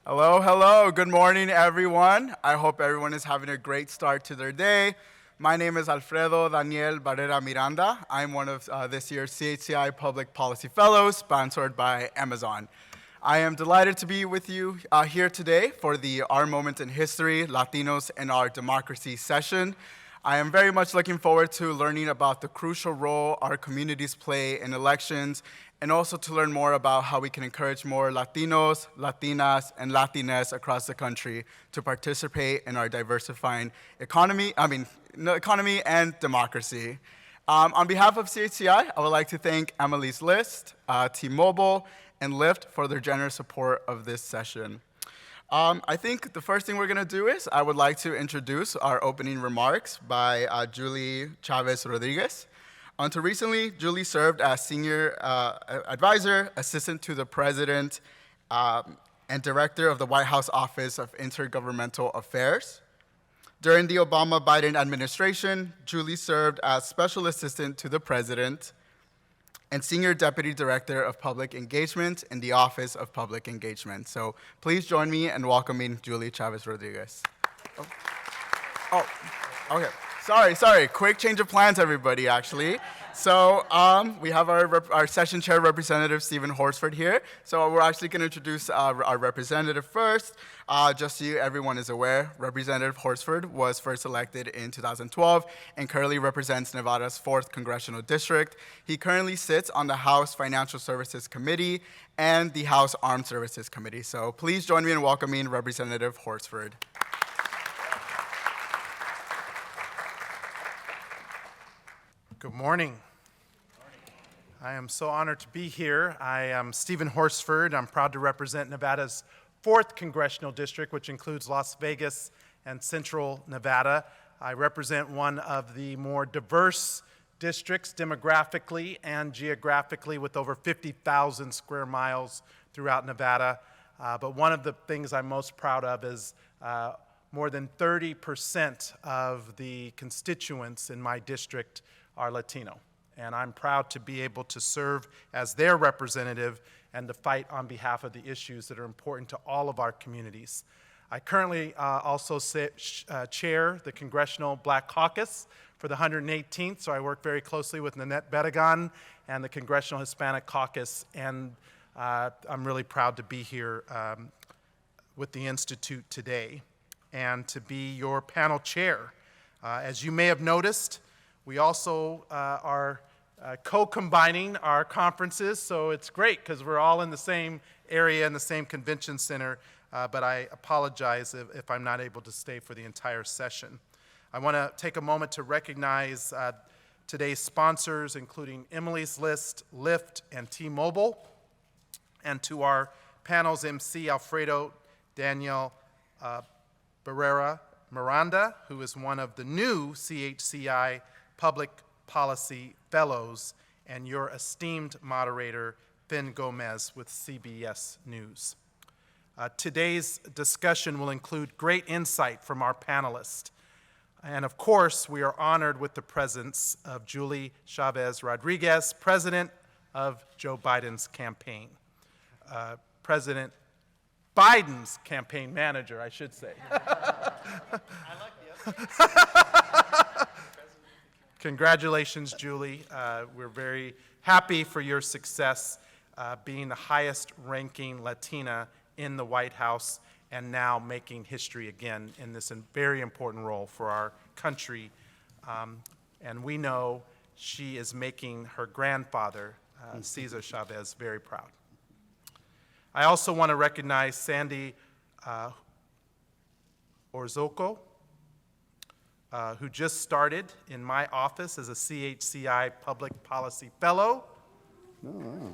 Hello, hello. Good morning, everyone. I hope everyone is having a great start to their day. My name is Alfredo Daniel Barrera Miranda. I'm one of this year's CHCI Public Policy Fellows, sponsored by Amazon. I am delighted to be with you here today for the Our Moment in History, Latinos and Our Democracy session. I am very much looking forward to learning about the crucial role our communities play in elections, and also to learn more about how we can encourage more Latinos, Latinas, and Latines across the country to participate in our diversifying economy and democracy. On behalf of CHCI, I would like to thank Emily's List, T-Mobile, and Lyft for their generous support of this session. I think the first thing we're going to do is I would like to introduce our opening remarks by Julie Chavez Rodriguez. Until recently, Julie served as Senior Advisor, Assistant to the President, and Director of the White House Office of Intergovernmental Affairs. During the Obama-Biden administration, Julie served as Special Assistant to the President and Senior Deputy Director of Public Engagement in the Office of Public Engagement. So please join me in welcoming Julie Chavez Rodriguez. Okay. Sorry. Quick change of plans, everybody, actually. So we have our session chair representative, Stephen Horsford, here. So we're actually going to introduce our representative first. Just so everyone is aware, Representative Horsford was first elected in 2012 and currently represents Nevada's 4th Congressional District. He currently sits on the House Financial Services Committee and the House Armed Services Committee. So please join me in welcoming Representative Horsford. Good morning. I am so honored to be here. I am Stephen Horsford. I'm proud to represent Nevada's 4th Congressional District, which includes Las Vegas and Central Nevada. I represent one of the more diverse districts demographically and geographically, with over 50,000 square miles throughout Nevada. But one of the things I'm most proud of is more than 30% of the constituents in my district are Latino, and I'm proud to be able to serve as their representative and to fight on behalf of the issues that are important to all of our communities. I currently also chair the Congressional Black Caucus for the 118th, so I work very closely with Nanette Betegon and the Congressional Hispanic Caucus, and I'm really proud to be here with the Institute today and to be your panel chair. As you may have noticed, we also are co-combining our conferences, so it's great because we're all in the same area in the same convention center, but I apologize if I'm not able to stay for the entire session. I want to take a moment to recognize today's sponsors, including Emily's List, Lyft, and T-Mobile, and to our panel's MC, Alfredo Daniel Barrera Miranda, who is one of the new CHCI Public Policy Fellows, and your esteemed moderator, Finn Gomez with CBS News. Today's discussion will include great insight from our panelists. And of course, we are honored with the presence of Julie Chavez Rodriguez, President of Joe Biden's campaign. President Biden's campaign manager, I should say. I like the other. Congratulations, Julie. We're very happy for your success being the highest ranking Latina in the White House and now making history again in this very important role for our country. And we know she is making her grandfather, Cesar Chavez, very proud. I also want to recognize Sandy Orozco, who just started in my office as a CHCI Public Policy Fellow. Oh.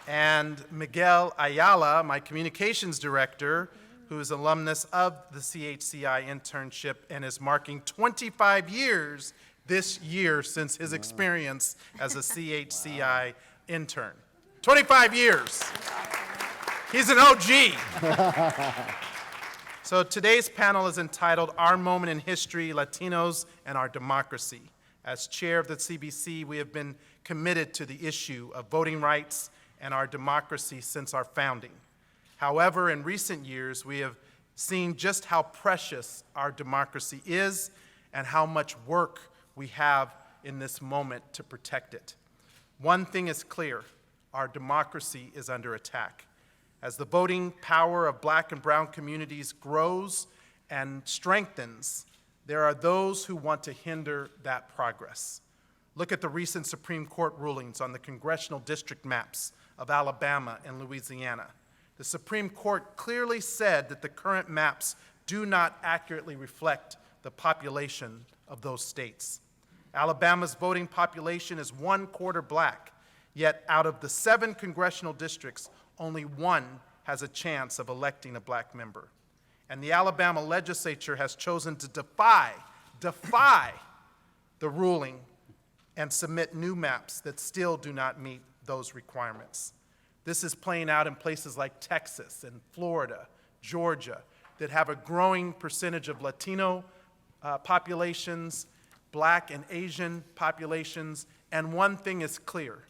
And Miguel Ayala, my Communications Director, who is alumnus of the CHCI internship and is marking 25 years this year since his experience as a CHCI intern. 25 years. He's an OG. So today's panel is entitled Our Moment in History, Latinos and Our Democracy. As chair of the CBC, we have been committed to the issue of voting rights and our democracy since our founding. However, in recent years, we have seen just how precious our democracy is and how much work we have in this moment to protect it. One thing is clear: our democracy is under attack. As the voting power of Black and brown communities grows and strengthens, there are those who want to hinder that progress. Look at the recent Supreme Court rulings on the congressional district maps of Alabama and Louisiana. The Supreme Court clearly said that the current maps do not accurately reflect the population of those states. Alabama's voting population is 1/4 Black, yet out of the 7 congressional districts, only 1 has a chance of electing a Black member. And the Alabama legislature has chosen to defy the ruling and submit new maps that still do not meet those requirements. This is playing out in places like Texas and Florida, Georgia, that have a growing percentage of Latino populations, Black and Asian populations, and one thing is clear: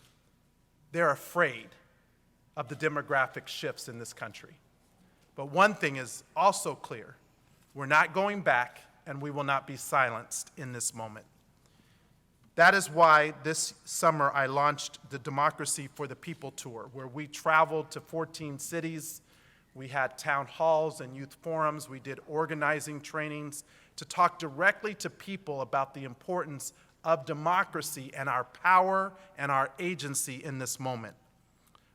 they're afraid of the demographic shifts in this country. But one thing is also clear: we're not going back, and we will not be silenced in this moment. That is why this summer I launched the Democracy for the People Tour, where we traveled to 14 cities. We had town halls and youth forums. We did organizing trainings to talk directly to people about the importance of democracy and our power and our agency in this moment.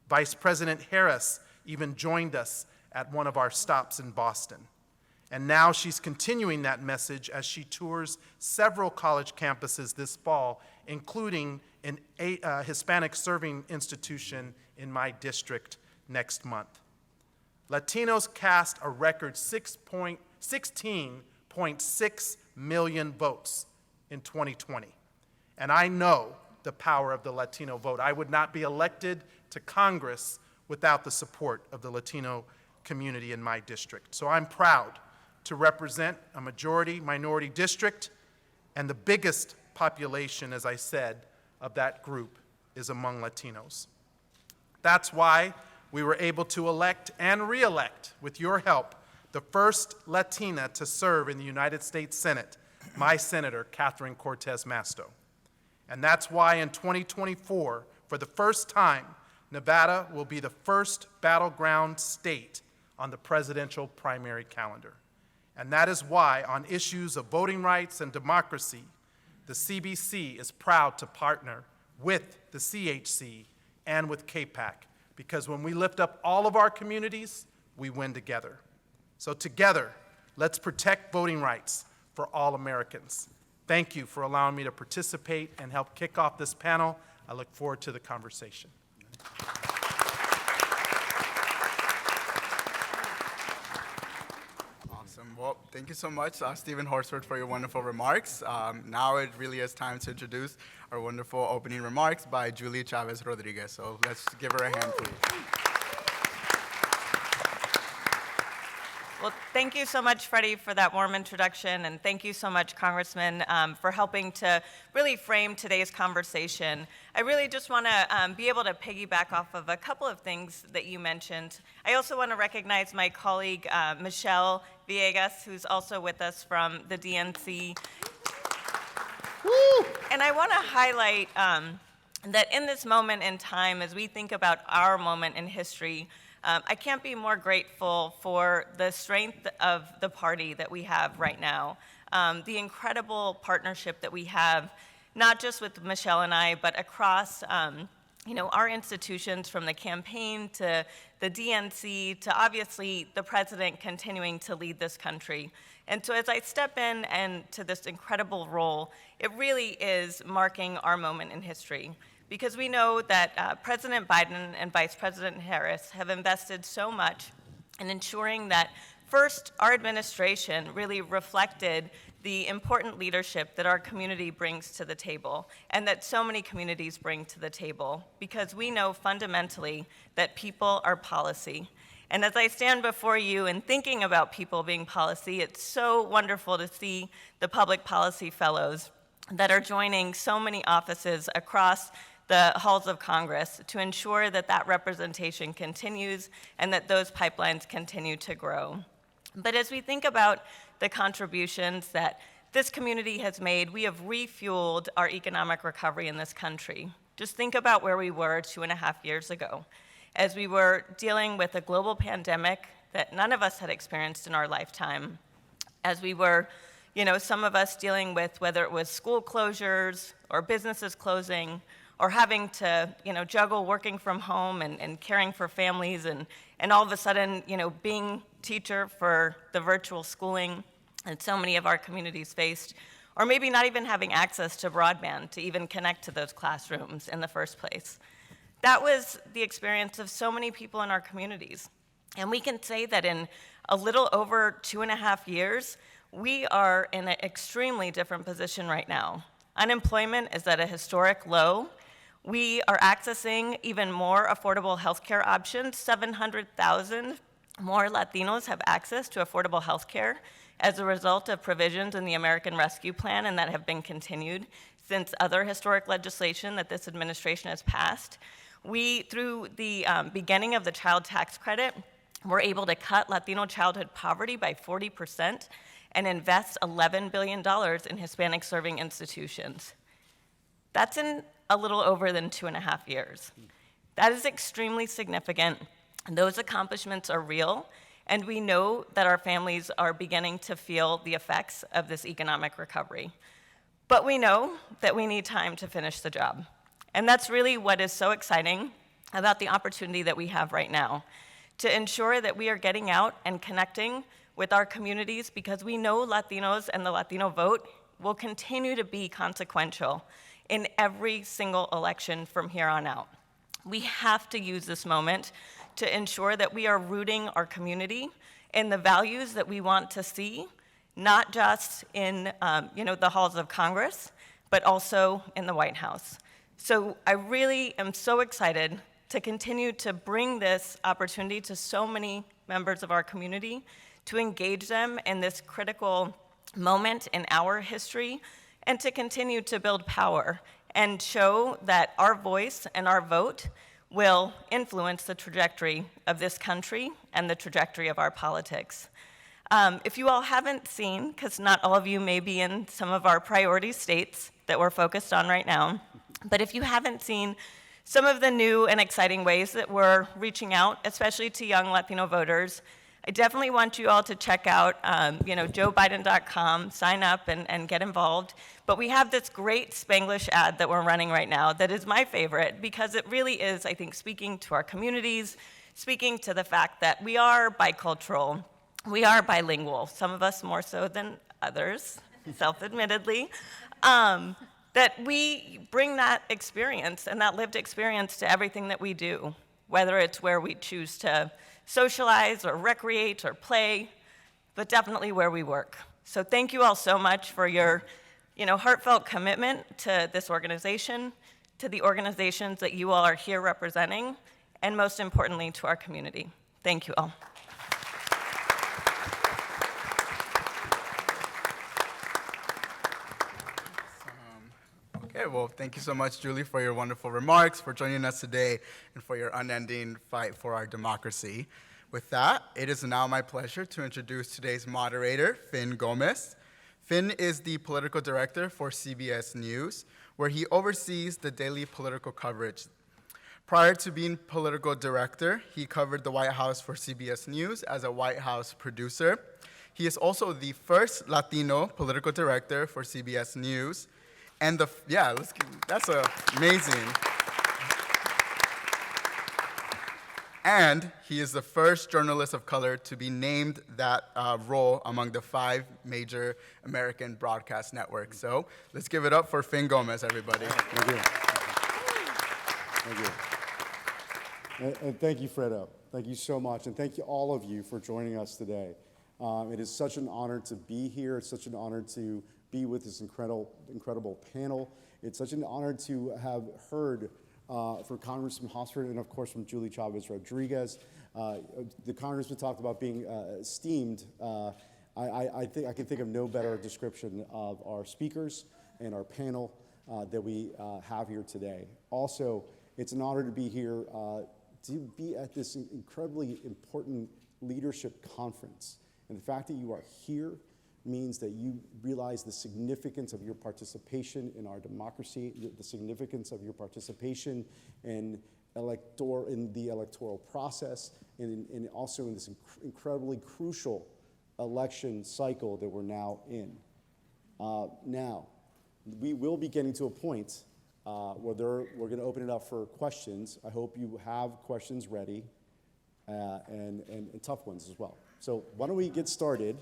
Vice President Harris even joined us at one of our stops in Boston. And now she's continuing that message as she tours several college campuses this fall, including a Hispanic serving institution in my district next month. Latinos cast a record 16.6 million votes in 2020. And I know the power of the Latino vote. I would not be elected to Congress without the support of the Latino community in my district. So I'm proud to represent a majority-minority district, and the biggest population, as I said, of that group is among Latinos. That's why we were able to elect and re-elect, with your help, the first Latina to serve in the United States Senate, my Senator, Catherine Cortez Masto. And that's why in 2024, for the first time, Nevada will be the first battleground state on the presidential primary calendar. And that is why, on issues of voting rights and democracy, the CBC is proud to partner with the CHC and with KPAC, because when we lift up all of our communities, we win together. So together, let's protect voting rights for all Americans. Thank you for allowing me to participate and help kick off this panel. I look forward to the conversation. Awesome. Well, thank you so much, Stephen Horsford, for your wonderful remarks. Now it really is time to introduce our wonderful opening remarks by Julie Chavez Rodriguez. So let's give her a hand, please. Well, thank you so much, Freddie, for that warm introduction, and thank you so much, Congressman, for helping to really frame today's conversation. I really just want to be able to piggyback off of a couple of things that you mentioned. I also want to recognize my colleague, Michelle Villegas, who's also with us from the DNC. Woo! And I want to highlight that in this moment in time, as we think about our moment in history, I can't be more grateful for the strength of the party that we have right now, the incredible partnership that we have, not just with Michelle and I, but across our institutions, from the campaign to the DNC to obviously the president continuing to lead this country. And so as I step in and to this incredible role, it really is marking our moment in history. Because we know that President Biden and Vice President Harris have invested so much in ensuring that, first, our administration really reflected the important leadership that our community brings to the table, and that so many communities bring to the table, because we know fundamentally that people are policy. And as I stand before you and thinking about people being policy, it's so wonderful to see the public policy fellows that are joining so many offices across the halls of Congress to ensure that that representation continues and that those pipelines continue to grow. But as we think about the contributions that this community has made, we have refueled our economic recovery in this country. Just think about where we were 2.5 years ago, as we were dealing with a global pandemic that none of us had experienced in our lifetime, as we were, some of us dealing with whether it was school closures or businesses closing, or having to, juggle working from home and caring for families, and all of a sudden, being teacher for the virtual schooling that so many of our communities faced, or maybe not even having access to broadband to even connect to those classrooms in the first place. That was the experience of so many people in our communities. And we can say that in a little over 2.5 years, we are in an extremely different position right now. Unemployment is at a historic low. We are accessing even more affordable healthcare options. 700,000 more Latinos have access to affordable healthcare as a result of provisions in the American Rescue Plan, and that have been continued since other historic legislation that this administration has passed. We, through the beginning of the child tax credit, were able to cut Latino childhood poverty by 40% and invest $11 billion in Hispanic serving institutions. That's in a little over than 2.5 years. That is extremely significant. Those accomplishments are real, and we know that our families are beginning to feel the effects of this economic recovery. But we know that we need time to finish the job. And that's really what is so exciting about the opportunity that we have right now, to ensure that we are getting out and connecting with our communities, because we know Latinos and the Latino vote will continue to be consequential in every single election from here on out. We have to use this moment to ensure that we are rooting our community in the values that we want to see, not just in the halls of Congress, but also in the White House. So I really am so excited to continue to bring this opportunity to so many members of our community, to engage them in this critical moment in our history, and to continue to build power and show that our voice and our vote will influence the trajectory of this country and the trajectory of our politics. If you all haven't seen, because not all of you may be in some of our priority states that we're focused on right now, but if you haven't seen some of the new and exciting ways that we're reaching out, especially to young Latino voters, I definitely want you all to check out joebiden.com, sign up and get involved. But we have this great Spanglish ad that we're running right now that is my favorite, because it really is, I think, speaking to our communities, speaking to the fact that we are bicultural, we are bilingual, some of us more so than others, self-admittedly, that we bring that experience and that lived experience to everything that we do, whether it's where we choose to socialize or recreate or play, but definitely where we work. So thank you all so much for your heartfelt commitment to this organization, to the organizations that you all are here representing, and most importantly, to our community. Thank you all. Okay, well, thank you so much, Julie, for your wonderful remarks, for joining us today, and for your unending fight for our democracy. With that, it is now my pleasure to introduce today's moderator, Finn Gomez. Finn is the political director for CBS News, where he oversees the daily political coverage. Prior to being political director, he covered the White House for CBS News as a White House producer. He is also the first Latino political director for CBS News. And that's amazing. And he is the first journalist of color to be named that role among the 5 major American broadcast networks. So let's give it up for Finn Gomez, everybody. Thank you. Thank you. And thank you, Fredo. Thank you so much. And thank you, all of you, for joining us today. It is such an honor to be here. It's such an honor to be with this incredible panel. It's such an honor to have heard from Congressman Hosford and, of course, from Julie Chavez Rodriguez. The congressman talked about being esteemed. I think I can think of no better description of our speakers and our panel that we have here today. Also, it's an honor to be here to be at this incredibly important leadership conference. And the fact that you are here means that you realize the significance of your participation in our democracy, the significance of your participation in the electoral process, and also in this incredibly crucial election cycle that we're now in. Now, we will be getting to a point where we're going to open it up for questions. I hope you have questions ready and tough ones as well. So why don't we get started?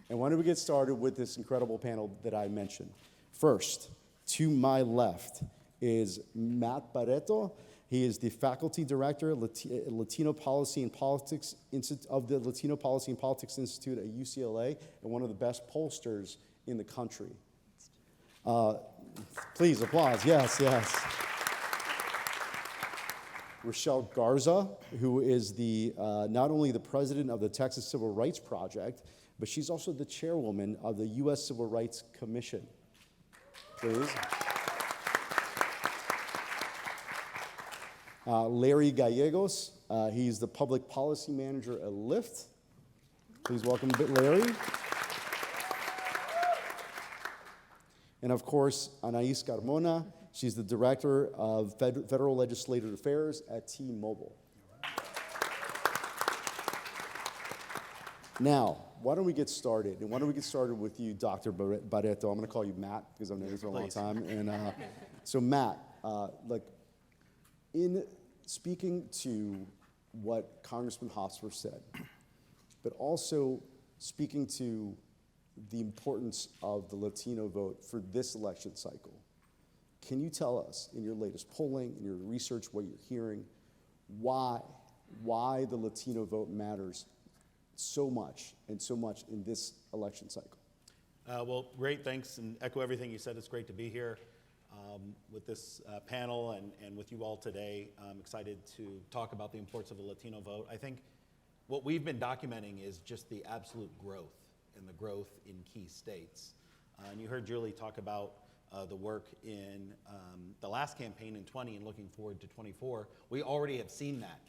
And why don't we get started with this incredible panel that I mentioned? First, to my left is Matt Barreto. He is the faculty director, Latino Policy and Politics of the Latino Policy and Politics Institute at UCLA, and one of the best pollsters in the country. Please applause. Yes, yes. Rochelle Garza, who is not only the president of the Texas Civil Rights Project, but she's also the chairwoman of the U.S. Civil Rights Commission. Please. Larry Gallegos, he's the public policy manager at Lyft. Please welcome Larry. And of course, Anais Carmona, she's the director of Federal Legislative Affairs at T-Mobile. Now, why don't we get started? And why don't we get started with you, Dr. Barreto? I'm going to call you Matt because I've known you for a long time. And so, Matt, in speaking to what Congressman Hofstra said, but also speaking to the importance of the Latino vote for this election cycle, can you tell us, in your latest polling, in your research, what you're hearing, why the Latino vote matters so much in this election cycle? Well, great, thanks, and echo everything you said. It's great to be here with this panel and with you all today. I'm excited to talk about the importance of the Latino vote. I think what we've been documenting is just the absolute growth and the growth in key states. And you heard Julie talk about the work in the last campaign in 20 and looking forward to 24. We already have seen that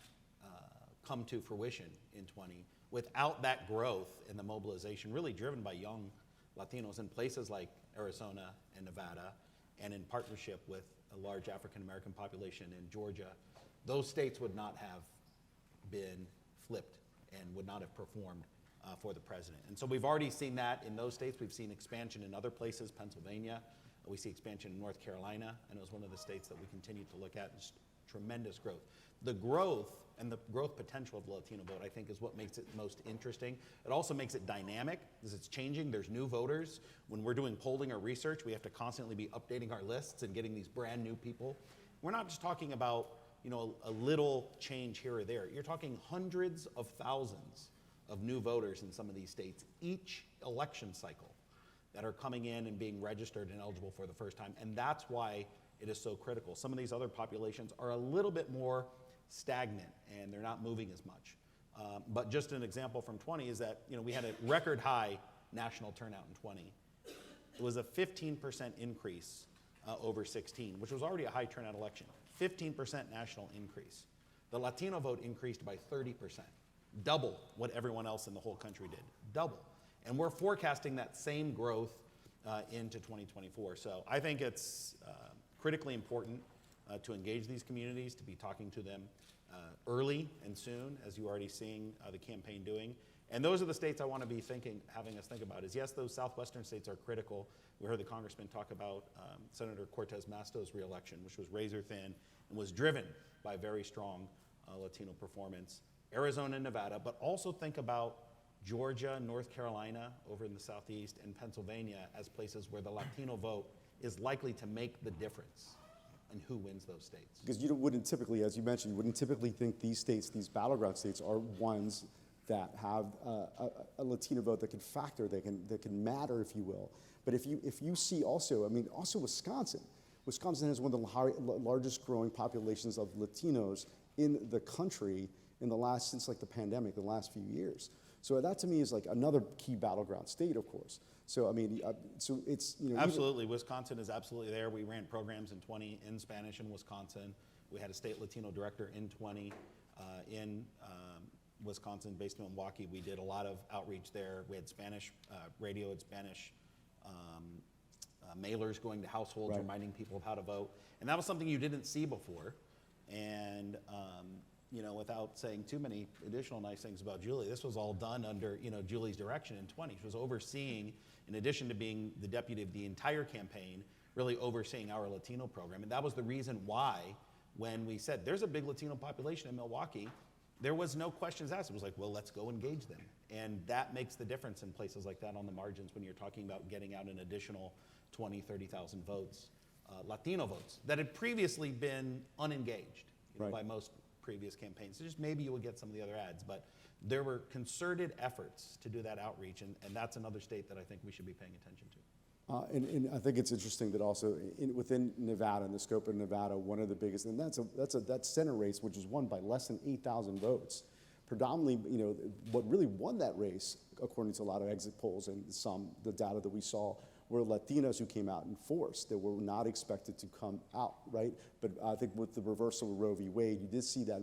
come to fruition in 20. Without that growth and the mobilization really driven by young Latinos in places like Arizona and Nevada, and in partnership with a large African-American population in Georgia, those states would not have been flipped and would not have performed for the president. And so we've already seen that in those states. We've seen expansion in other places, Pennsylvania. We see expansion in North Carolina, and it was one of the states that we continue to look at. Just tremendous growth. The growth and the growth potential of the Latino vote, I think, is what makes it most interesting. It also makes it dynamic because it's changing. There's new voters. When we're doing polling or research, we have to constantly be updating our lists and getting these brand new people. We're not just talking about, a little change here or there. You're talking hundreds of thousands of new voters in some of these states each election cycle that are coming in and being registered and eligible for the first time. And that's why it is so critical. Some of these other populations are a little bit more stagnant and they're not moving as much. But just an example from 20 is that we had a record high national turnout in 20. It was a 15% increase over 16, which was already a high turnout election. 15% national increase. The Latino vote increased by 30%, double what everyone else in the whole country did, double. And we're forecasting that same growth into 2024. So I think it's critically important to engage these communities, to be talking to them early and soon, as you're already seeing the campaign doing. And those are the states I want to be having us think about is, yes, those southwestern states are critical. We heard the congressman talk about Senator Cortez Masto's reelection, which was razor thin and was driven by very strong Latino performance. Arizona and Nevada, but also think about Georgia, North Carolina over in the southeast, and Pennsylvania as places where the Latino vote is likely to make the difference in who wins those states. Because you wouldn't typically, as you mentioned, you wouldn't typically think these states, these battleground states, are ones that have a Latino vote that can factor, that can matter, if you will. But if you see also, also Wisconsin. Wisconsin has one of the largest growing populations of Latinos in the country since the pandemic, the last few years. So that to me is like another key battleground state, of course. So I mean, so it's, you know, Absolutely, Wisconsin is absolutely there. We ran programs in 20 in Spanish in Wisconsin. We had a state Latino director in 20 in Wisconsin, based in Milwaukee. We did a lot of outreach there. We had Spanish radio and Spanish mailers going to households, right, reminding people of how to vote. And that was something you didn't see before. And you know, without saying too many additional nice things about Julie, this was all done under, you know, Julie's direction in 20. She was overseeing, in addition to being the deputy of the entire campaign, really overseeing our Latino program. And that was the reason why, when we said there's a big Latino population in Milwaukee, there was no questions asked. It was like, well, let's go engage them. And that makes the difference in places like that on the margins when you're talking about getting out an additional 20, 30,000 votes, Latino votes, that had previously been unengaged, you know, right, by most previous campaigns. So just maybe you would get some of the other ads, but there were concerted efforts to do that outreach, and that's another state that I think we should be paying attention to. And I think it's interesting that also within Nevada, in the scope of Nevada, one of the biggest, and that Senate race, which was won by less than 8,000 votes. Predominantly, you know, what really won that race, according to a lot of exit polls and the data that we saw, were Latinos who came out in force that were not expected to come out, right? But I think with the reversal of Roe v. Wade, you did see that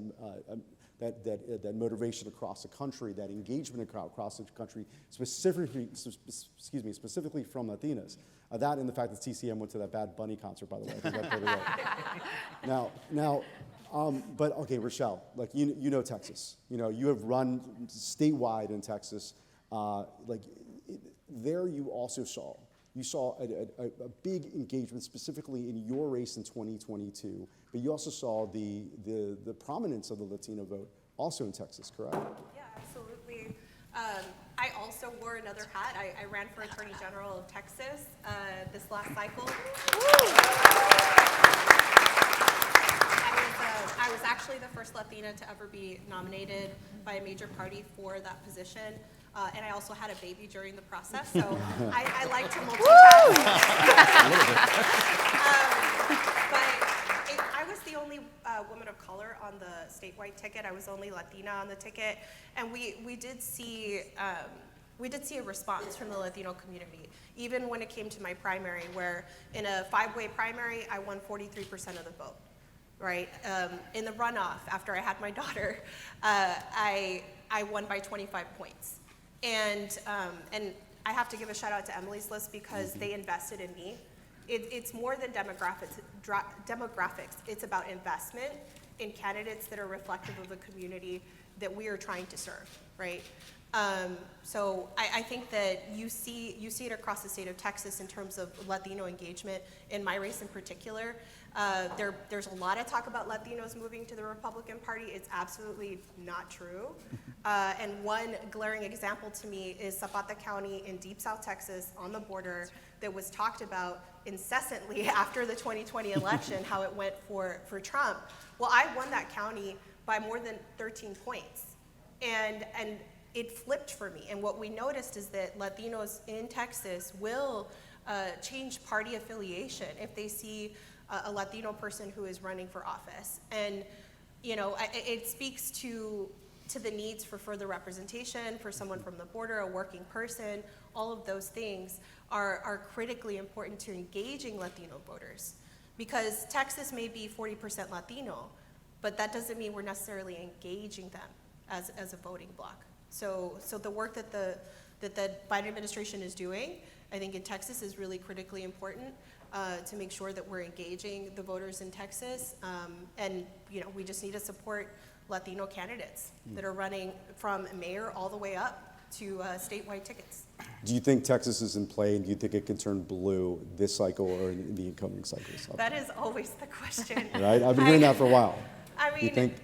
motivation across the country, that engagement across the country, specifically from Latinas. That and the fact that CCM went to that Bad Bunny concert, by the way. I think that played a role. Now, but okay, Rochelle, like you know Texas. You know, you have run statewide in Texas. There you also saw a big engagement specifically in your race in 2022, but you also saw the prominence of the Latino vote also in Texas, correct? Yeah, absolutely. I also wore another hat. I ran for Attorney General of Texas this last cycle. I was actually the first Latina to ever be nominated by a major party for that position. And I also had a baby during the process, so I like to multitask. But I was the only woman of color on the statewide ticket. I was the only Latina on the ticket, and we did see a response from the Latino community, even when it came to my primary, where in a 5-way primary, I won 43% of the vote. Right? In the runoff, after I had my daughter, I won by 25 points. And I have to give a shout out to Emily's List because they invested in me. It's more than demographics. It's about investment in candidates that are reflective of the community that we are trying to serve, right? So I think that you see it across the state of Texas in terms of Latino engagement. In my race in particular, there's a lot of talk about Latinos moving to the Republican Party. It's absolutely not true. And one glaring example to me is Zapata County in Deep South Texas on the border that was talked about incessantly after the 2020 election, how it went for Trump. Well, I won that county by more than 13 points. And it flipped for me. And what we noticed is that Latinos in Texas will change party affiliation if they see a Latino person who is running for office. And you know, it speaks to the needs for further representation, for someone from the border, a working person. All of those things are critically important to engaging Latino voters. Because Texas may be 40% Latino, but that doesn't mean we're necessarily engaging them as a voting bloc. So the work that the Biden administration is doing, I think in Texas, is really critically important to make sure that we're engaging the voters in Texas. And you know, we just need to support Latino candidates that are running from mayor all the way up to statewide tickets. Do you think Texas is in play, and do you think it can turn blue this cycle or in the incoming cycles? That is always the question. Right? I've been hearing that for a while. I mean, you think?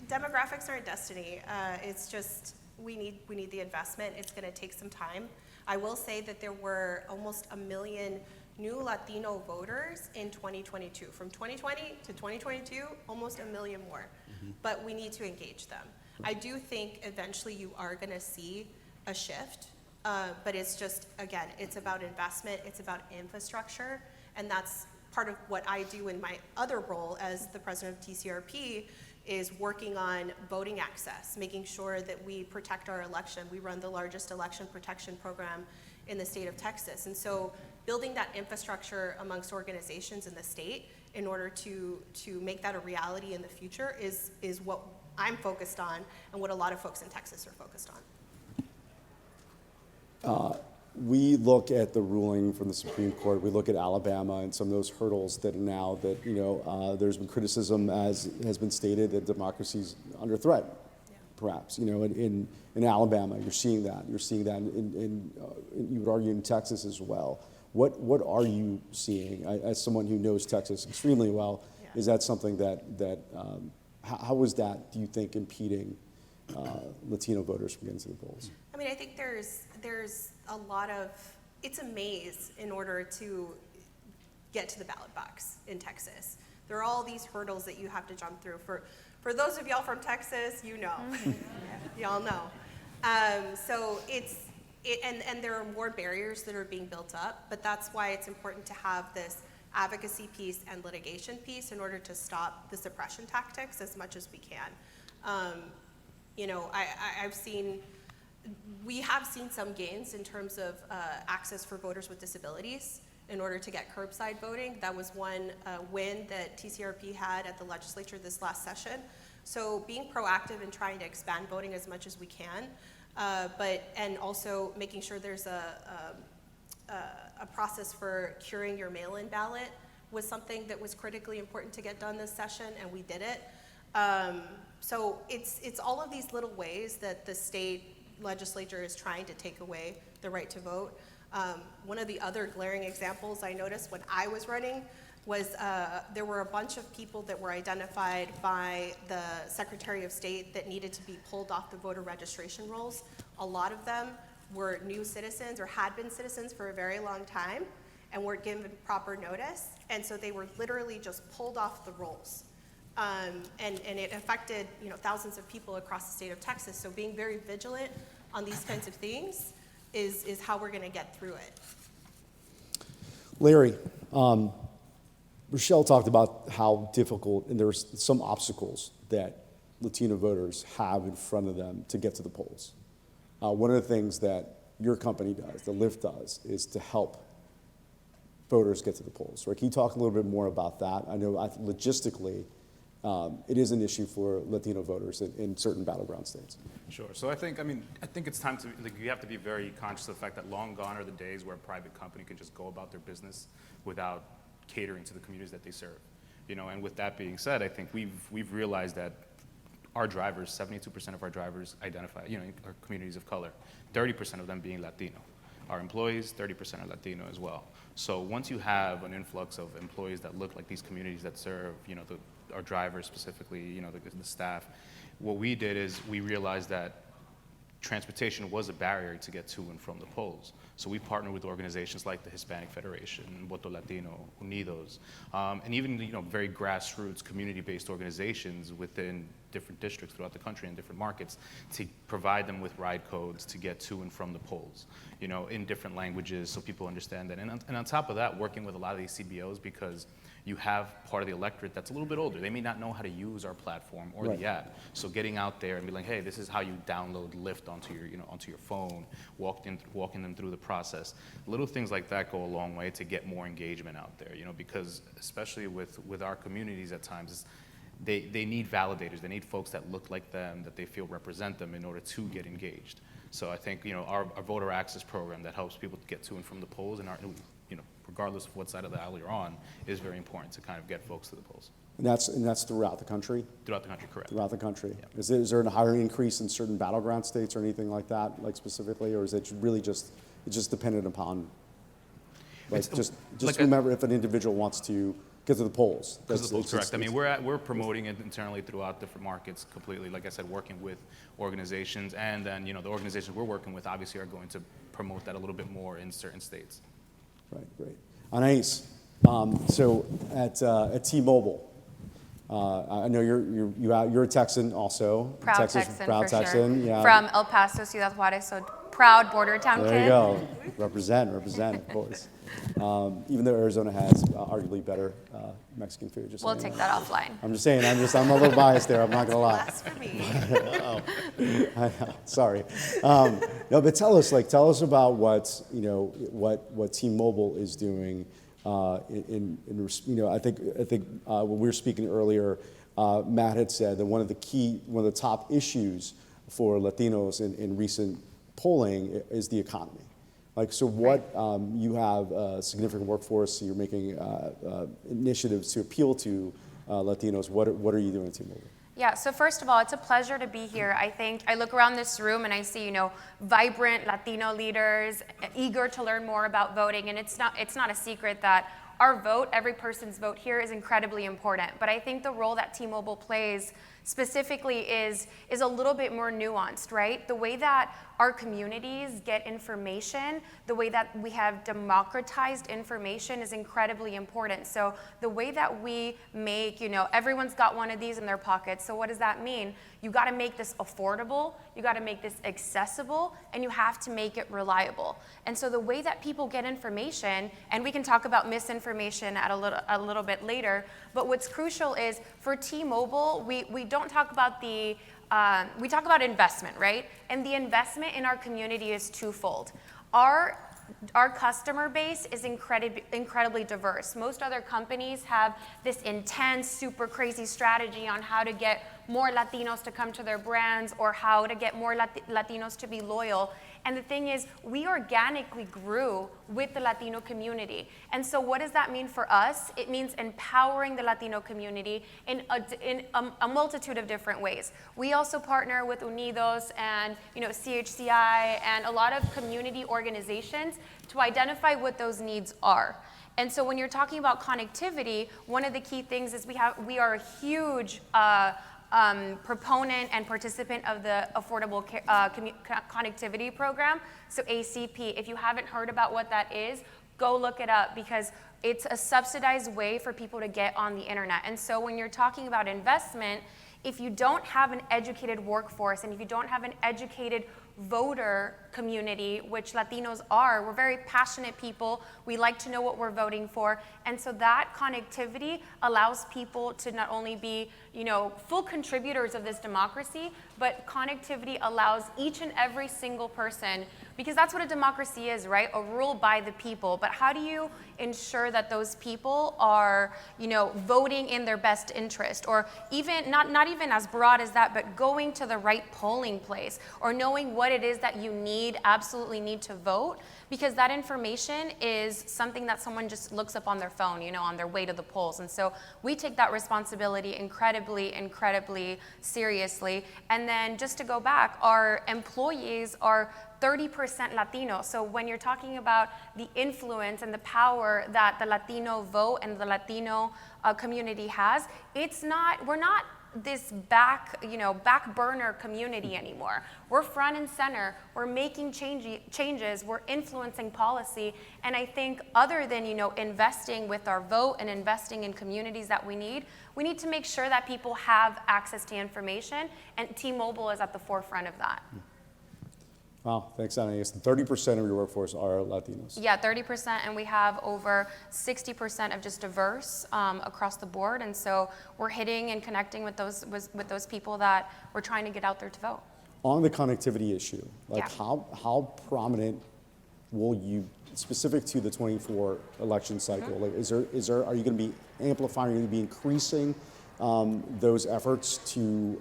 Demographics aren't destiny. It's just we need the investment. It's going to take some time. I will say that there were almost 1 million new Latino voters in 2022. From 2020 to 2022, almost 1 million more. Mm-hmm. But we need to engage them. I do think eventually you are going to see a shift, but it's just, again, it's about investment, it's about infrastructure, and that's part of what I do in my other role as the president of TCRP, is working on voting access, making sure that we protect our election. We run the largest election protection program in the state of Texas. And so building that infrastructure amongst organizations in the state in order to make that a reality in the future is what I'm focused on and what a lot of folks in Texas are focused on. We look at the ruling from the Supreme Court. We look at Alabama and some of those hurdles that now that, there's been criticism, as has been stated, that democracy's under threat, perhaps. In Alabama, you're seeing that. You're seeing that in you would argue in Texas as well. What are you seeing? As someone who knows Texas extremely well, is that something that how is that, do you think, impeding Latino voters from getting to the polls? I mean, I think there's a lot of, it's a maze in order to get to the ballot box in Texas. There are all these hurdles that you have to jump through. For those of y'all from Texas, y'all know. So and there are more barriers that are being built up, but that's why it's important to have this advocacy piece and litigation piece in order to stop the suppression tactics as much as we can. We have seen some gains in terms of access for voters with disabilities in order to get curbside voting. That was one win that TCRP had at the legislature this last session. So being proactive and trying to expand voting as much as we can, and also making sure there's a process for curing your mail-in ballot was something that was critically important to get done this session, and we did it. So it's all of these little ways that the state legislature is trying to take away the right to vote. One of the other glaring examples I noticed when I was running was there were a bunch of people that were identified by the Secretary of State that needed to be pulled off the voter registration rolls. A lot of them were new citizens or had been citizens for a very long time and weren't given proper notice, and so they were literally just pulled off the rolls. And it affected thousands of people across the state of Texas. So being very vigilant on these kinds of things is how we're going to get through it. Larry, Rochelle talked about how difficult, and there's some obstacles that Latino voters have in front of them to get to the polls. One of the things that your company does, the Lyft does, is to help voters get to the polls. Right? Can you talk a little bit more about that? I know logistically, it is an issue for Latino voters in certain battleground states. Sure. So I think it's time to, you have to be very conscious of the fact that long gone are the days where a private company can just go about their business without catering to the communities that they serve. And with that being said, I think we've realized that our drivers, 72% of our drivers identify, are communities of color, 30% of them being Latino. Our employees, 30% are Latino as well. So once you have an influx of employees that look like these communities that serve, our drivers specifically, the staff, what we did is we realized that transportation was a barrier to get to and from the polls. So we partnered with organizations like the Hispanic Federation, Voto Latino, Unidos, and even very grassroots community-based organizations within different districts throughout the country and different markets to provide them with ride codes to get to and from the polls, in different languages so people understand that. And on top of that, working with a lot of these CBOs, because you have part of the electorate that's a little bit older. They may not know how to use our platform or the app. So getting out there and be like, hey, this is how you download Lyft onto your phone, walking them through the process. Little things like that go a long way to get more engagement out there, because especially with our communities at times, they need validators. They need folks that look like them, that they feel represent them in order to get engaged. So I think, our voter access program that helps people get to and from the polls and regardless of what side of the aisle you're on, is very important to kind of get folks to the polls. And that's throughout the country? Throughout the country, correct. Throughout the country. Yeah. Is there a hiring increase in certain battleground states or anything like that, like specifically, or is it really just dependent upon, remember if an individual wants to get to the polls? That's correct. We're promoting it internally throughout different markets completely. Like I said, working with organizations, and then the organizations we're working with obviously are going to promote that a little bit more in certain states. Right, great. Anais, so at T-Mobile, I know you're a Texan also. Proud Texas, Texan, proud for Texan, sure. yeah. From El Paso, Ciudad Juarez, so proud border town kid. There you go. Represent, of course. Even though Arizona has arguably better Mexican food. Just We'll saying. take that offline. I'm just saying, I'm a little biased there, I'm not gonna lie. Blasphemy. I know, sorry. No, but tell us about what T-Mobile is doing I think when we were speaking earlier, Matt had said that one of the top issues for Latinos in recent polling is the economy. You have a significant workforce, so you're making initiatives to appeal to Latinos. What are you doing at T-Mobile? Yeah, so first of all, it's a pleasure to be here. I think I look around this room and I see, vibrant Latino leaders eager to learn more about voting, and it's not a secret that our vote, every person's vote here, is incredibly important. But I think the role that T-Mobile plays specifically is a little bit more nuanced, right? The way that our communities get information, the way that we have democratized information is incredibly important. So the way that we make, everyone's got one of these in their pockets. So what does that mean? You got to make this affordable, you got to make this accessible, and you have to make it reliable. And so the way that people get information, and we can talk about misinformation at a little bit later, but what's crucial is for T-Mobile, we don't talk about we talk about investment, right? And the investment in our community is twofold. Our customer base is incredibly diverse. Most other companies have this intense, super crazy strategy on how to get more Latinos to come to their brands or how to get more Latinos to be loyal. And the thing is, we organically grew with the Latino community. And so what does that mean for us? It means empowering the Latino community in a multitude of different ways. We also partner with Unidos and CHCI and a lot of community organizations to identify what those needs are. And so when you're talking about connectivity, one of the key things is we are a huge proponent and participant of the Affordable Connectivity Program, so ACP. If you haven't heard about what that is, go look it up because it's a subsidized way for people to get on the internet. And so when you're talking about investment, if you don't have an educated workforce and if you don't have an educated voter community, which Latinos are, we're very passionate people. We like to know what we're voting for. And so that connectivity allows people to not only be, full contributors of this democracy, but connectivity allows each and every single person, because that's what a democracy is, right? A rule by the people. But how do you ensure that those people are, voting in their best interest, or even not even as broad as that, but going to the right polling place, or knowing what it is that you absolutely need to vote, because that information is something that someone just looks up on their phone, on their way to the polls. And so we take that responsibility incredibly, incredibly seriously. And then just to go back, our employees are 30% Latino. So when you're talking about the influence and the power that the Latino vote and the Latino community has, we're not this back burner community anymore. We're front and center. We're making changes. We're influencing policy. And I think other than investing with our vote and investing in communities that we need to make sure that people have access to information. And T-Mobile is at the forefront of that. Wow, thanks, Ana. 30% of your workforce are Latinos. Yeah, 30%, and we have over 60% of just diverse across the board, and so we're hitting and connecting with those people that we're trying to get out there to vote. On the connectivity issue, how prominent will you, specific to the 24 election cycle, are you going to be amplifying, are you going to be increasing those efforts to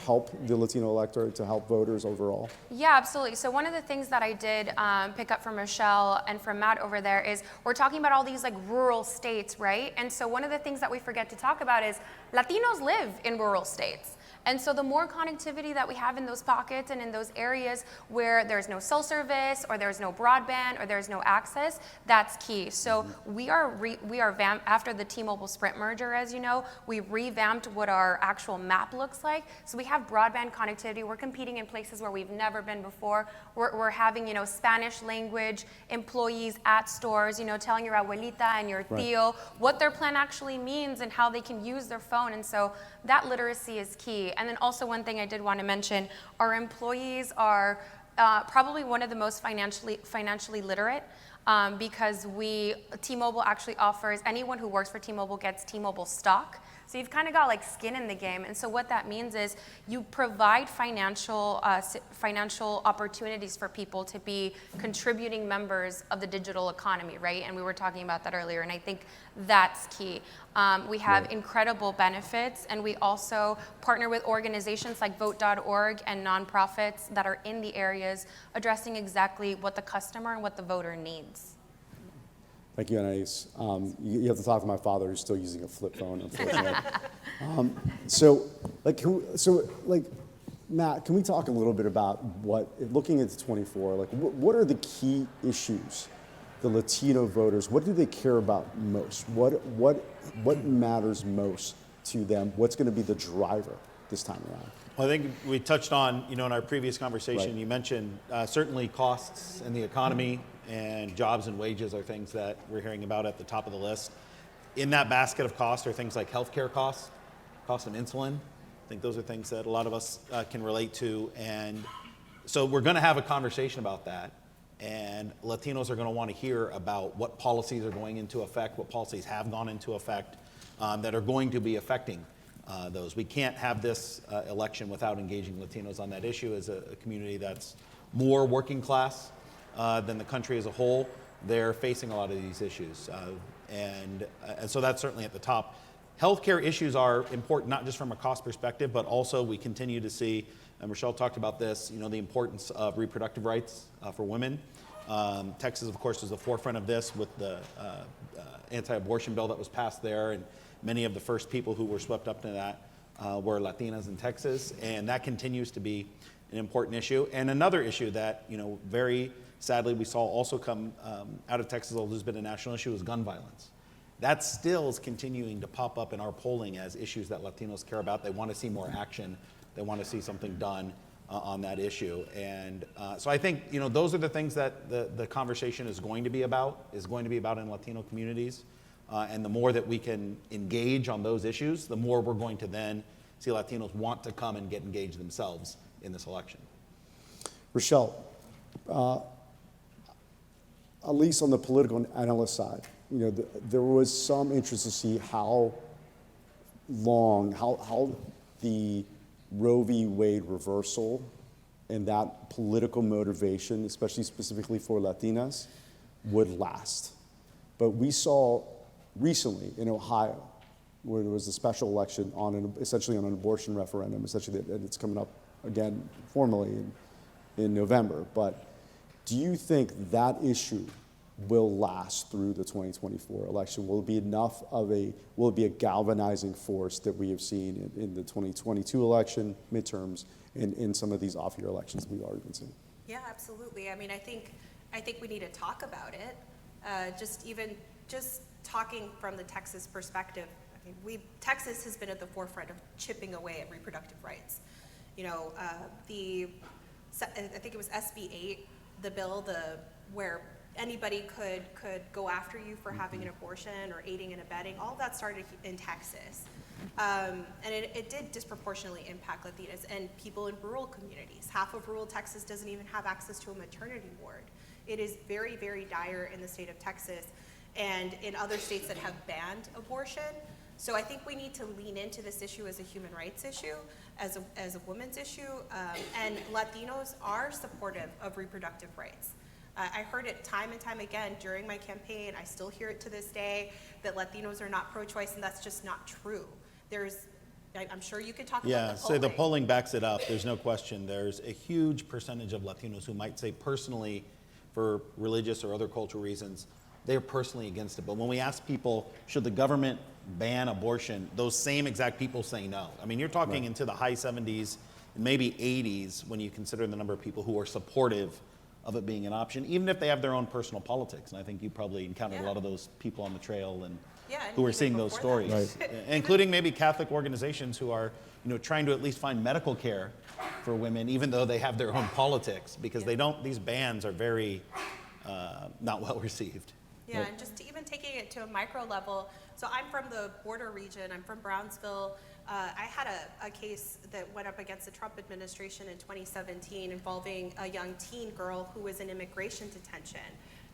help the Latino electorate, to help voters overall? Yeah, absolutely. So one of the things that I did pick up from Michelle and from Matt over there is we're talking about all these rural states, right? And so one of the things that we forget to talk about is Latinos live in rural states. And so the more connectivity that we have in those pockets and in those areas where there's no cell service or there's no broadband or there's no access, that's key. So we are after the T-Mobile Sprint merger, as you know, we revamped what our actual map looks like. So we have broadband connectivity. We're competing in places where we've never been before. We're having, Spanish language employees at stores, telling your abuelita and your tío what their plan actually means and how they can use their phone. And so that literacy is key. And then also one thing I did want to mention, our employees are probably one of the most financially literate, because T-Mobile actually offers, anyone who works for T-Mobile gets T-Mobile stock. So you've kind of got like skin in the game. And so what that means is you provide financial opportunities for people to be contributing members of the digital economy, right? And we were talking about that earlier, and I think that's key. We have incredible benefits, and we also partner with organizations like Vote.org and nonprofits that are in the areas addressing exactly what the customer and what the voter needs. Thank you, Anais. You have to talk to my father, who's still using a flip phone, unfortunately. Matt, can we talk a little bit about looking into 24, what are the key issues the Latino voters, what do they care about most? What matters most to them? What's going to be the driver this time around? Well, I think we touched on, in our previous conversation, Right. you mentioned certainly costs in the economy and jobs and wages are things that we're hearing about at the top of the list. In that basket of costs are things like healthcare costs, cost of insulin. I think those are things that a lot of us can relate to. And so we're going to have a conversation about that. And Latinos are going to want to hear about what policies are going into effect, what policies have gone into effect that are going to be affecting those. We can't have this election without engaging Latinos on that issue. As a community that's more working class than the country as a whole, they're facing a lot of these issues. And so that's certainly at the top. Healthcare issues are important, not just from a cost perspective, but also we continue to see, and Rochelle talked about this, the importance of reproductive rights for women. Texas, of course, is the forefront of this with the anti-abortion bill that was passed there, and many of the first people who were swept up to that were Latinas in Texas, and that continues to be an important issue. And another issue that, very sadly we saw also come out of Texas, although there's been a national issue, is gun violence. That still is continuing to pop up in our polling as issues that Latinos care about. They want to see more action. They want to see something done on that issue. And so I think, those are the things that the conversation is going to be about in Latino communities. And the more that we can engage on those issues, the more we're going to then see Latinos want to come and get engaged themselves in this election. Rochelle, at least on the political analyst side, there was some interest to see how the Roe v. Wade reversal and that political motivation, especially specifically for Latinas, would last. But we saw recently in Ohio, where there was a special election essentially on an abortion referendum, essentially, and it's coming up again formally in November. But do you think that issue will last through the 2024 election? Will it be a galvanizing force that we have seen in the 2022 election, midterms, and in some of these off-year elections we've already been seeing? Yeah, absolutely. I mean, I think we need to talk about it. Just talking from the Texas perspective, Texas has been at the forefront of chipping away at reproductive rights. I think it was SB 8, the bill, where anybody could go after you for having an abortion or aiding and abetting. All of that started in Texas. And it did disproportionately impact Latinas and people in rural communities. Half of rural Texas doesn't even have access to a maternity ward. It is very, very dire in the state of Texas and in other states that have banned abortion. So I think we need to lean into this issue as a human rights issue, as a women's issue, and Latinos are supportive of reproductive rights. I heard it time and time again during my campaign. I still hear it to this day, that Latinos are not pro-choice, and that's just not true. I'm sure you could talk about the polling. Yeah, so the polling backs it up. There's no question. There's a huge percentage of Latinos who might say personally, for religious or other cultural reasons, they're personally against it. But when we ask people, should the government ban abortion, those same exact people say no. I mean, you're talking into the high 70s, maybe 80s, when you consider the number of people who are supportive of it being an option, even if they have their own personal politics. And I think you probably encountered a lot of those people on the trail and who are seeing those stories, including maybe Catholic organizations who are, trying to at least find medical care for women, even though they have their own politics, because these bans are very not well received. Yeah, Right. and just to even taking it to a micro level, so I'm from the border region, I'm from Brownsville. I had a case that went up against the Trump administration in 2017 involving a young teen girl who was in immigration detention,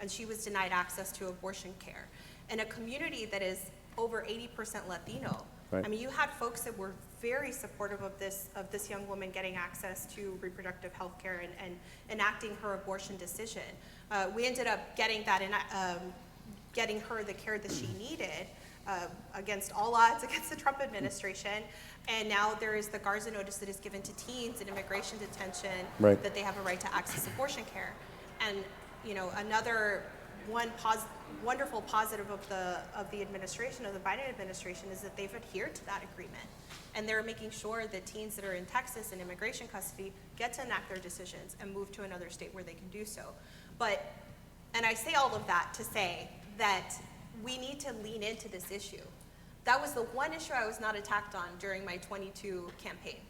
and she was denied access to abortion care. In a community that is over 80% Latino, Right. I mean, you had folks that were very supportive of this young woman getting access to reproductive health care and enacting her abortion decision. We ended up getting that getting her the care that she needed against all odds against the Trump administration. And now there is the Garza notice that is given to teens in immigration detention Right. that they have a right to access abortion care. And you know, another wonderful positive of the administration, of the Biden administration, is that they've adhered to that agreement. And they're making sure that teens that are in Texas in immigration custody get to enact their decisions and move to another state where they can do so. And I say all of that to say that we need to lean into this issue. That was the one issue I was not attacked on during my 22 campaign.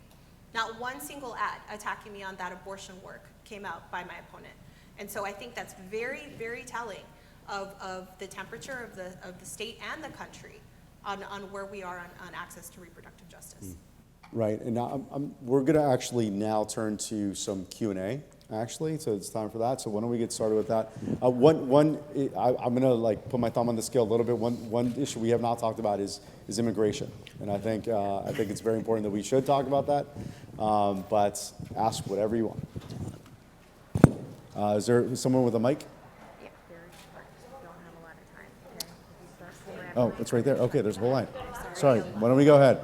Not one single ad attacking me on that abortion work came out by my opponent. And so I think that's very, very telling of the temperature of the state and the country on where we are on access to reproductive justice. Right, and now we're going to actually now turn to some Q&A, actually, so it's time for that. So why don't we get started with that? I'm going to like put my thumb on the scale a little bit. One issue we have not talked about is immigration, and I think it's very important that we should talk about that. But ask whatever you want. Is there someone with a mic? Yeah, don't have a lot of time. Okay. Oh, it's right there. Okay, there's a whole line. Sorry, why don't we go ahead?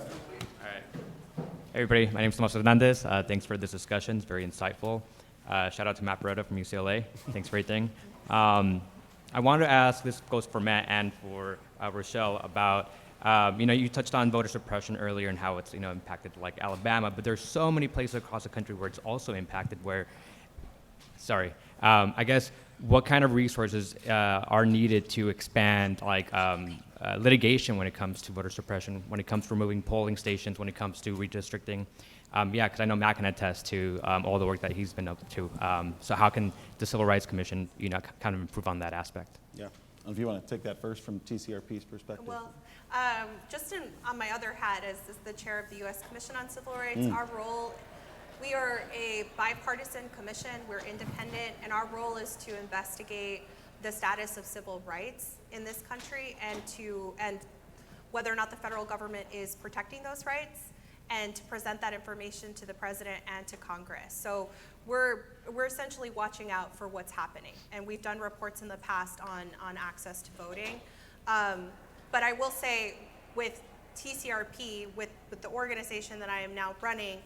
Hey everybody, my name is Tomas Hernandez. Thanks for this discussion, it's very insightful. Shout out to Matt Barretta from UCLA. Thanks for everything. I wanted to ask, this goes for Matt and for Rochelle, about, you touched on voter suppression earlier and how it's, impacted like Alabama, but there's so many places across the country where it's also impacted where, I guess, what kind of resources are needed to expand litigation when it comes to voter suppression, when it comes to removing polling stations, when it comes to redistricting? Because I know Matt can attest to all the work that he's been up to. So how can the Civil Rights Commission, kind of improve on that aspect? Yeah. If you want to take that first from TCRP's perspective. Well, on my other hat as the chair of the U.S. Commission on Civil Rights, our role, we are a bipartisan commission, we're independent, and our role is to investigate the status of civil rights in this country and whether or not the federal government is protecting those rights, and to present that information to the president and to Congress. So we're essentially watching out for what's happening, and we've done reports in the past on access to voting. But I will say with TCRP, with the organization that I am now running,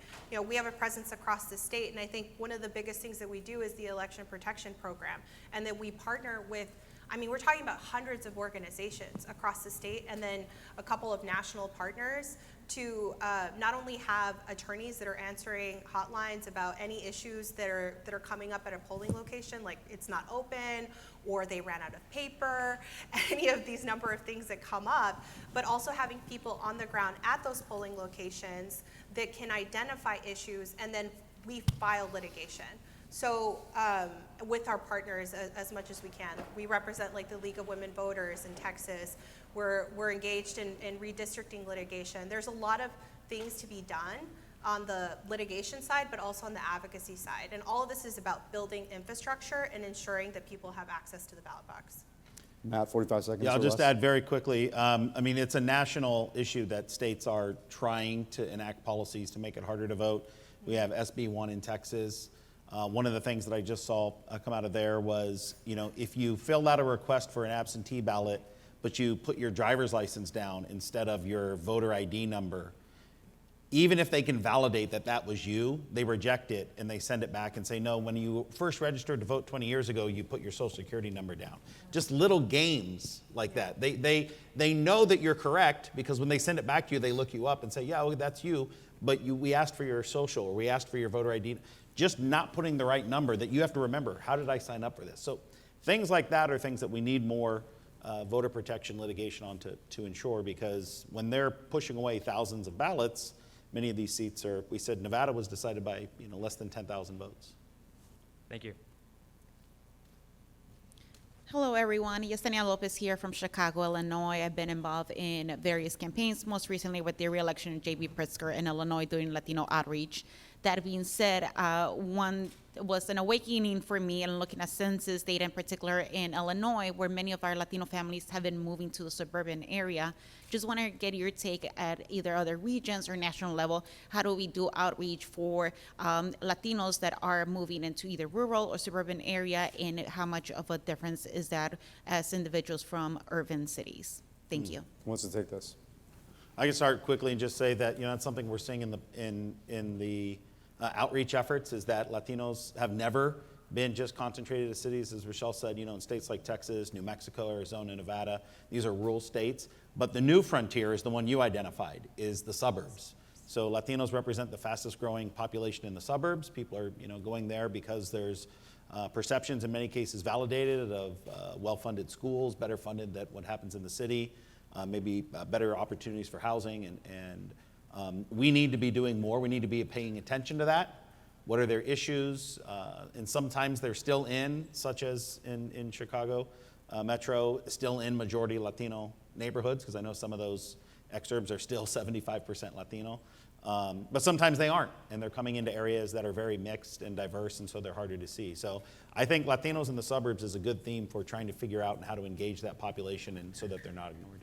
we have a presence across the state, and I think one of the biggest things that we do is the election protection program, and that we partner with, we're talking about hundreds of organizations across the state, and then a couple of national partners to not only have attorneys that are answering hotlines about any issues that are coming up at a polling location, like it's not open, or they ran out of paper, any of these number of things that come up, but also having people on the ground at those polling locations that can identify issues, and then we file litigation. So with our partners as much as we can. We represent like the League of Women Voters in Texas. We're engaged in redistricting litigation. There's a lot of things to be done on the litigation side, but also on the advocacy side. And all of this is about building infrastructure and ensuring that people have access to the ballot box. Matt, 45 seconds. Yeah, I'll or just less. add very quickly. It's a national issue that states are trying to enact policies to make it harder to vote. We have SB 1 in Texas. One of the things that I just saw come out of there was, if you filled out a request for an absentee ballot, but you put your driver's license down instead of your voter ID number, even if they can validate that that was you, they reject it and they send it back and say, no, when you first registered to vote 20 years ago, you put your social security number down. Just little games like that. They know that you're correct because when they send it back to you, they look you up and say, yeah, well, that's you, but we asked for your social, or we asked for your voter ID. Just not putting the right number that you have to remember, how did I sign up for this? So things like that are things that we need more voter protection litigation on to ensure, because when they're pushing away thousands of ballots, many of these seats are, we said Nevada was decided by less than 10,000 votes. Thank you. Hello, everyone. Yesenia Lopez here from Chicago, Illinois. I've been involved in various campaigns, most recently with the re-election of J.B. Pritzker in Illinois doing Latino outreach. That being said, one was an awakening for me in looking at census data, in particular in Illinois, where many of our Latino families have been moving to the suburban area. Just want to get your take at either other regions or national level. How do we do outreach for Latinos that are moving into either rural or suburban area, and how much of a difference is that as individuals from urban cities? Thank you. Who wants to take this? I can start quickly and just say that that's something we're seeing in the outreach efforts is that Latinos have never been just concentrated to cities, as Rochelle said, in states like Texas, New Mexico, Arizona, Nevada. These are rural states. But the new frontier is the one you identified, is the suburbs. So Latinos represent the fastest growing population in the suburbs. People are going there because there's perceptions, in many cases validated, of well-funded schools, better funded than what happens in the city, maybe better opportunities for housing. And we need to be doing more. We need to be paying attention to that. What are their issues? And sometimes they're still such as in Chicago Metro, still in majority Latino neighborhoods, because I know some of those exurbs are still 75% Latino. But sometimes they aren't, and they're coming into areas that are very mixed and diverse, and so they're harder to see. So I think Latinos in the suburbs is a good theme for trying to figure out how to engage that population and so that they're not ignored.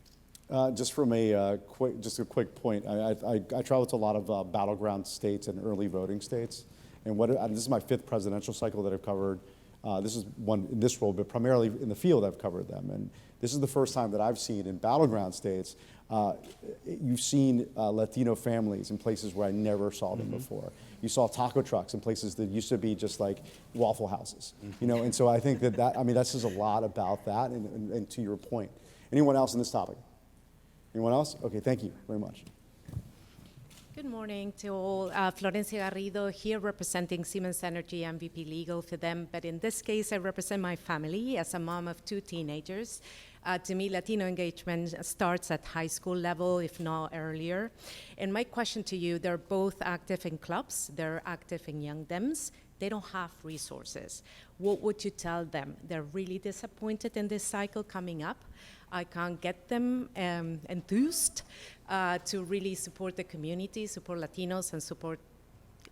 Just from a quick point, I travel to a lot of battleground states and early voting states, and this is my 5th presidential cycle that I've covered. This is one in this role, but primarily in the field I've covered them. And this is the first time that I've seen in battleground states, you've seen Latino families in places where I never saw them before. You saw taco trucks in places that used to be just like Waffle Houses, and so I think that says a lot about that, and to your point. Anyone else on this topic? Anyone else? Okay, thank you very much. Good morning to all. Florencia Garrido here representing Siemens Energy and VP Legal for them, but in this case I represent my family as a mom of 2 teenagers. To me, Latino engagement starts at high school level, if not earlier. And my question to you, they're both active in clubs, they're active in Young Dems, they don't have resources. What would you tell them? They're really disappointed in this cycle coming up. I can't get them enthused to really support the community, support Latinos, and support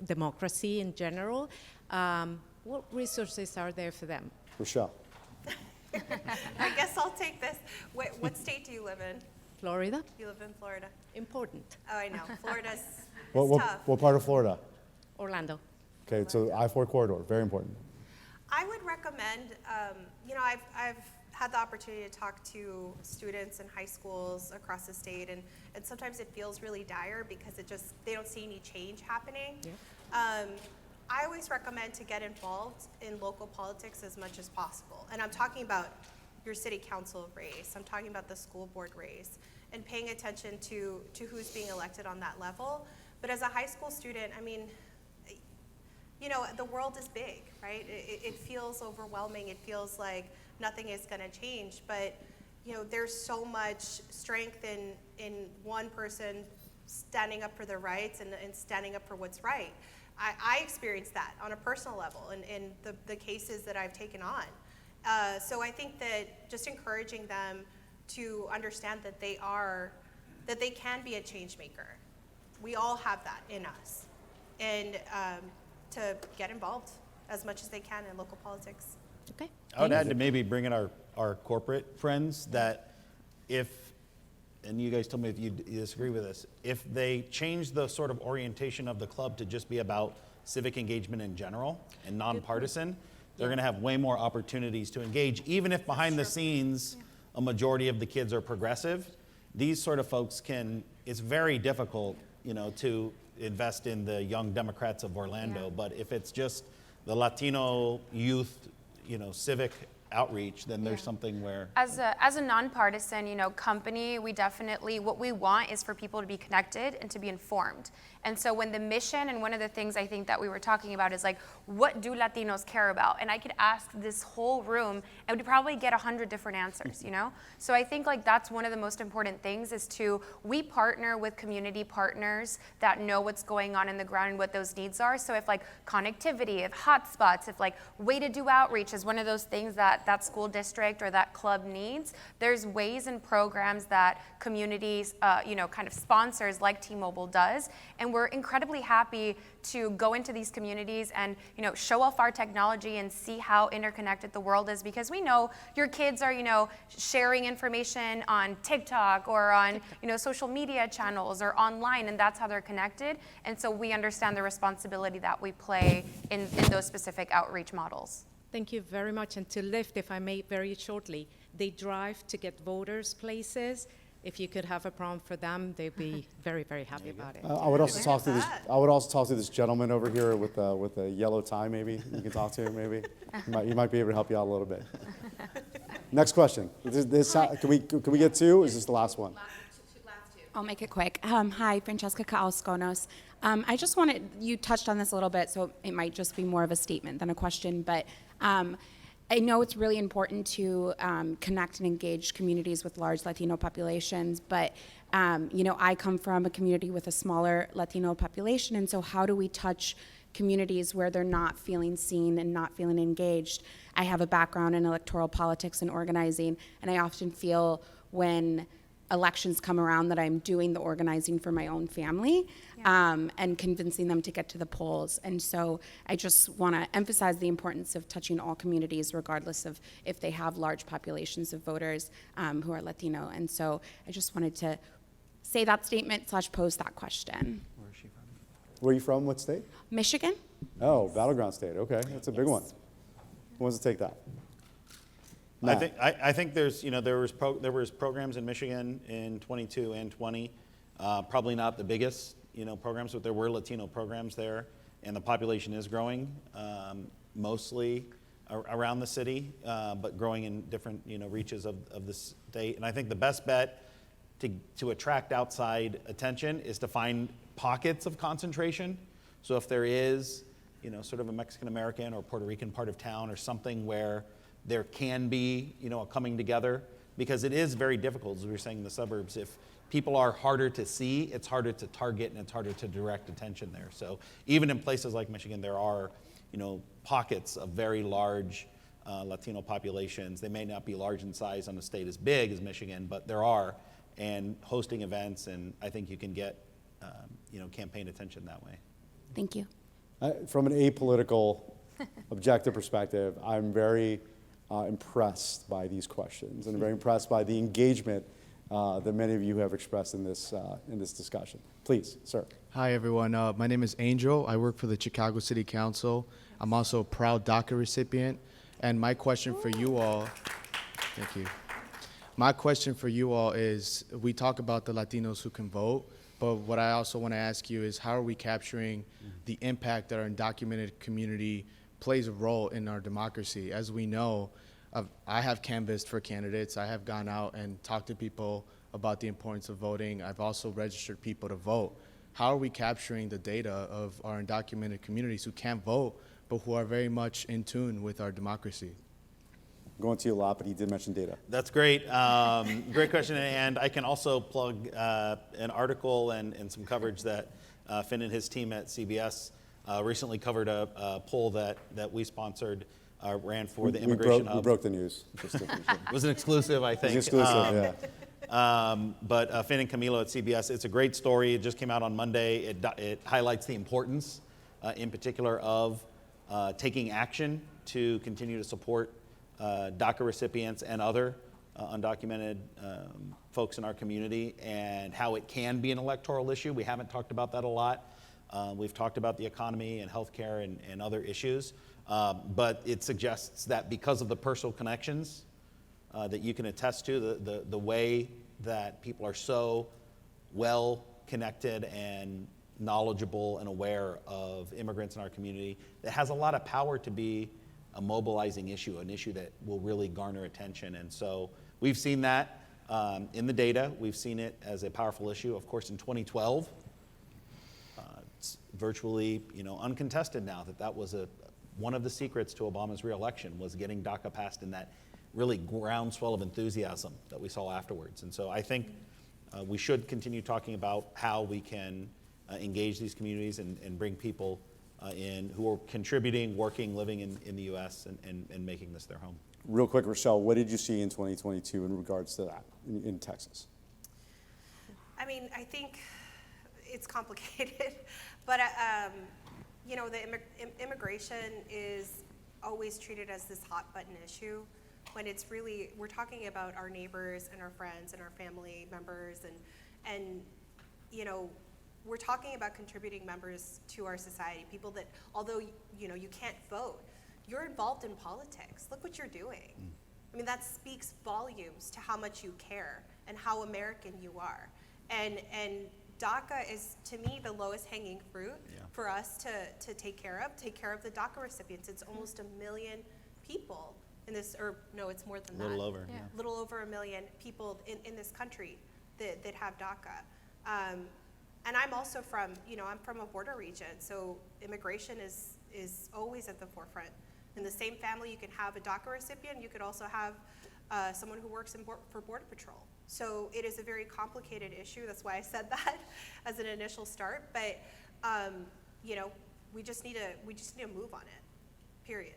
democracy in general. What resources are there for them? Rochelle. I guess I'll take this. What state do you live in? Florida. You live in Florida. Important. Oh, I know. Florida's tough. What part of Florida? Orlando. Okay, so I-4 corridor, very important. I would recommend, I've had the opportunity to talk to students in high schools across the state, and sometimes it feels really dire because they don't see any change happening. Yeah. I always recommend to get involved in local politics as much as possible. And I'm talking about your city council race, I'm talking about the school board race, and paying attention to who's being elected on that level. But as a high school student, the world is big, right? It feels overwhelming. It feels like nothing is going to change. But there's so much strength in one person standing up for their rights and standing up for what's right. I experienced that on a personal level in the cases that I've taken on. So I think that just encouraging them to understand that they can be a change maker. We all have that in us. And to get involved as much as they can in local politics. Okay. I would add to maybe bring in our corporate friends that and you guys tell me if you disagree with this, if they change the sort of orientation of the club to just be about civic engagement in general and nonpartisan, they're going to have way more opportunities to engage, even if behind the scenes a majority of the kids are progressive. These sort of folks it's very difficult, to invest in the young Democrats of Orlando, but if it's just the Latino youth, civic outreach, then there's something where... As a nonpartisan, company, what we want is for people to be connected and to be informed. And so when the mission, and one of the things I think that we were talking about is like, what do Latinos care about? And I could ask this whole room and we'd probably get 100 different answers, So I think that's one of the most important things is we partner with community partners that know what's going on in the ground and what those needs are. So if connectivity, if hotspots, if way to do outreach is one of those things that that school district or that club needs, there's ways and programs that communities, kind of sponsors like T-Mobile does. And we're incredibly happy to go into these communities and, show off our technology and see how interconnected the world is, because we know your kids are, sharing information on TikTok or on, social media channels or online, and that's how they're connected. And so we understand the responsibility that we play in those specific outreach models. Thank you very much. And to Lyft, if I may, very shortly, they drive to get voters places. If you could have a prompt for them, they'd be very, very happy about it. I would also talk to this. I would also talk to this gentleman over here with a yellow tie. Maybe you can talk to him. Maybe he might be able to help you out a little bit. Next question. Can we get two? Or is this the last one? I'll make it quick. Hi, Francesca Kaoskonos. I just wanted, you touched on this a little bit, so it might just be more of a statement than a question, but I know it's really important to connect and engage communities with large Latino populations, but I come from a community with a smaller Latino population, and so how do we touch communities where they're not feeling seen and not feeling engaged? I have a background in electoral politics and organizing, and I often feel when elections come around that I'm doing the organizing for my own family, and convincing them to get to the polls. And so I just want to emphasize the importance of touching all communities, regardless of if they have large populations of voters who are Latino. And so I just wanted to say that statement / pose that question. Where is she from? Where are you from? What state? Michigan. Oh, battleground state. Okay, that's a big one. Who wants to take that? I think there's, there was programs in Michigan in 22 and 20, probably not the biggest, programs, but there were Latino programs there, and the population is growing, mostly around the city, but growing in different, reaches of the state. And I think the best bet to attract outside attention is to find pockets of concentration. So if there is, sort of a Mexican American or Puerto Rican part of town or something where there can be, a coming together, because it is very difficult, as we were saying in the suburbs. If people are harder to see, it's harder to target and it's harder to direct attention there. So even in places like Michigan, there are, pockets of very large Latino populations. They may not be large in size on a state as big as Michigan, but there are, and hosting events, and I think you can get, campaign attention that way. Thank you. From an apolitical, objective perspective, I'm very impressed by these questions, and very impressed by the engagement that many of you have expressed in this discussion. Please, sir. Hi, everyone. My name is Angel. I work for the Chicago City Council. I'm also a proud DACA recipient. And my question for you all, thank you. My question for you all is, we talk about the Latinos who can vote, but what I also want to ask you is, how are we capturing the impact that our undocumented community plays a role in our democracy? As we know, I have canvassed for candidates. I have gone out and talked to people about the importance of voting. I've also registered people to vote. How are we capturing the data of our undocumented communities who can't vote, but who are very much in tune with our democracy? I'm going to you a lot, but he did mention data. That's great. Great question. And I can also plug an article and some coverage that Finn and his team at CBS recently covered a poll that we sponsored, ran for the Immigration Hub. We broke the news. It was an exclusive, I think. It was exclusive, yeah. But Finn and Camilo at CBS, it's a great story. It just came out on Monday. It highlights the importance, in particular, of taking action to continue to support DACA recipients and other undocumented folks in our community, and how it can be an electoral issue. We haven't talked about that a lot. We've talked about the economy and healthcare and other issues, but it suggests that because of the personal connections that you can attest to, the way that people are so well connected and knowledgeable and aware of immigrants in our community, that has a lot of power to be a mobilizing issue, an issue that will really garner attention. And so we've seen that in the data. We've seen it as a powerful issue. Of course, in 2012, it's virtually uncontested now that was one of the secrets to Obama's reelection, was getting DACA passed in that really groundswell of enthusiasm that we saw afterwards. And so I think we should continue talking about how we can engage these communities and bring people in who are contributing, working, living in the U.S. and making this their home. Real quick, Rochelle, what did you see in 2022 in regards to that in Texas? I mean, I think it's complicated, but you know, the immigration is always treated as this hot button issue when it's really, we're talking about our neighbors and our friends and our family members and you know, we're talking about contributing members to our society, people that, although you know, you can't vote, you're involved in politics. Look what you're doing. I mean, that speaks volumes to how much you care and how American you are. And DACA is, to me, the lowest hanging fruit for us to take care of the DACA recipients. It's almost 1 million people in this, or no, it's more than that. A little over, yeah. Little over 1 million people in this country that have DACA. And I'm also from, you know, I'm from a border region, so immigration is always at the forefront. In the same family, you can have a DACA recipient, you could also have someone who works for Border Patrol. So it is a very complicated issue. That's why I said that as an initial start. But you know, we just need to move on it. Period.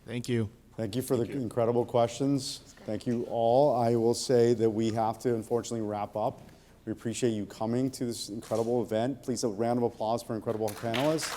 Thank you. Thank you for the incredible questions. Thank you all. I will say that we have to unfortunately wrap up. We appreciate you coming to this incredible event. Please a round of applause for incredible panelists.